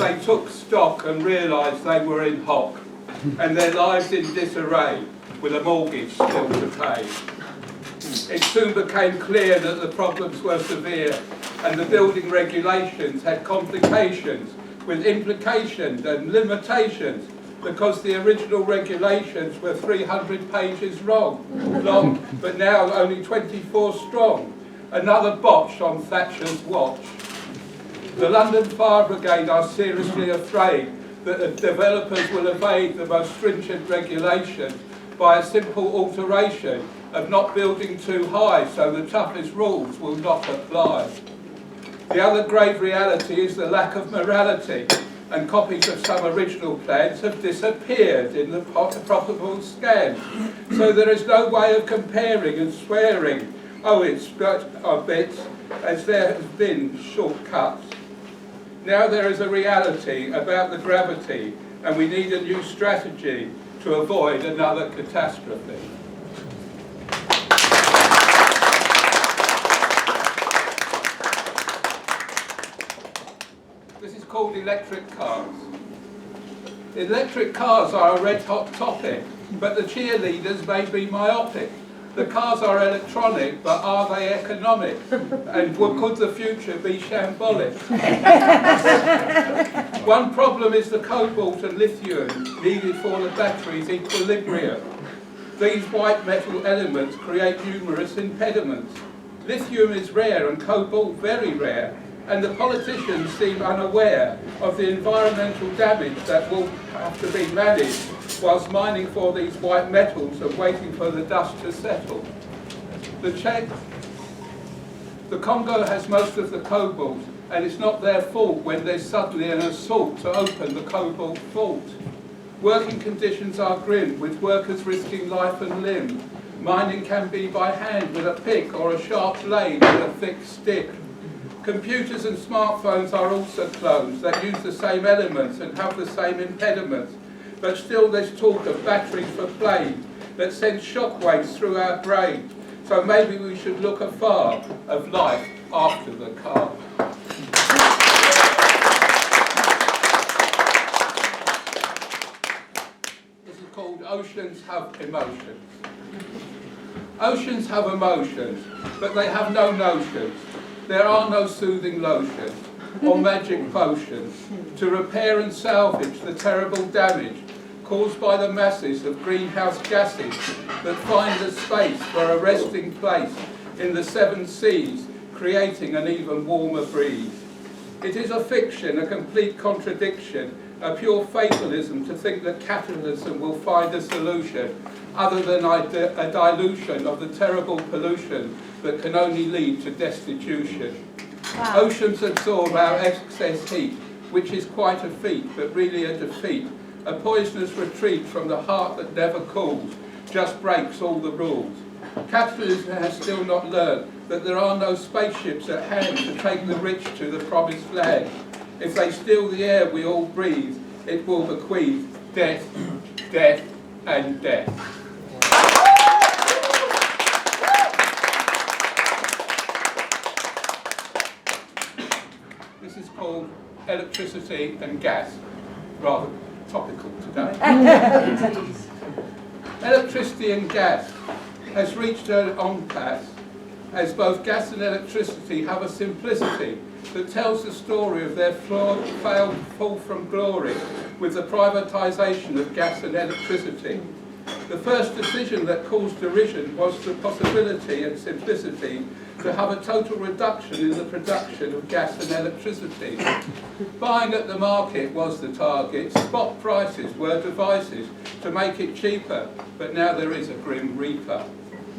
they took stock and realised they were in hock, and their lives in disarray, with a mortgage still to pay. It soon became clear that the problems were severe, and the building regulations had complications with implications and limitations, because the original regulations were 300 pages long, but now only 24 strong. Another botch on Thatcher's watch. The London Fire Brigade are seriously afraid that the developers will evade the most stringent regulations by a simple alteration of not building too high, so the toughest rules will not apply. The other grave reality is the lack of morality, and copies of some original plans have disappeared in the profitable scans. So there is no way of comparing and swearing, oh, it's got a bit, as there has been shortcuts. Now there is a reality about the gravity, and we need a new strategy to avoid another catastrophe. This is called electric cars. Electric cars are a red hot topic, but the cheerleaders may be myopic. The cars are electronic, but are they economic? And could the future be shambolic? One problem is the cobalt and lithium needed for the battery's equilibrium. These white metal elements create numerous impediments. Lithium is rare and cobalt very rare, and the politicians seem unaware of the environmental damage that will have to be managed whilst mining for these white metals and waiting for the dust to settle. The Congo has most of the cobalt, and it's not their fault when there's suddenly an assault to open the cobalt vault. Working conditions are grim, with workers risking life and limb. Mining can be by hand with a pick or a sharp blade with a thick stick. Computers and smartphones are also clones that use the same elements and have the same impediments. But still there's talk of batteries for planes that send shockwaves through our brain. So maybe we should look afar of life after the car. This is called Oceans Have Emotions. Oceans have emotions, but they have no notions. There are no soothing lotions or magic potions to repair and salvage the terrible damage caused by the masses of greenhouse gases that find a space for a resting place in the 7 seas, creating an even warmer breeze. It is a fiction, a complete contradiction, a pure fatalism to think that capitalism will find a solution other than a dilution of the terrible pollution that can only lead to destitution. Wow. Oceans absorb our excess heat, which is quite a feat, but really a defeat. A poisonous retreat from the heart that never cools, just breaks all the rules. Capitalism has still not learned that there are no spaceships at hand to take the rich to the promised land. If they steal the air we all breathe, it will bequeath death, death, and death. This is called electricity and gas, rather topical today. Electricity and gas has reached an impasse, as both gas and electricity have a simplicity that tells the story of their failed fall from glory with the privatisation of gas and electricity. The first decision that caused derision was the possibility and simplicity to have a total reduction in the production of gas and electricity. Buying at the market was the target, spot prices were devices to make it cheaper, but now there is a grim reaper.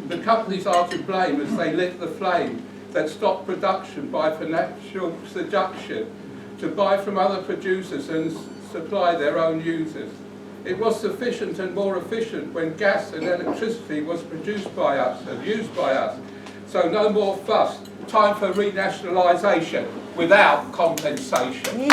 The companies are to blame as they lit the flame that stopped production by financial seduction to buy from other producers and supply their own users. It was sufficient and more efficient when gas and electricity was produced by us and used by us. So no more fuss, time for renationalisation without compensation.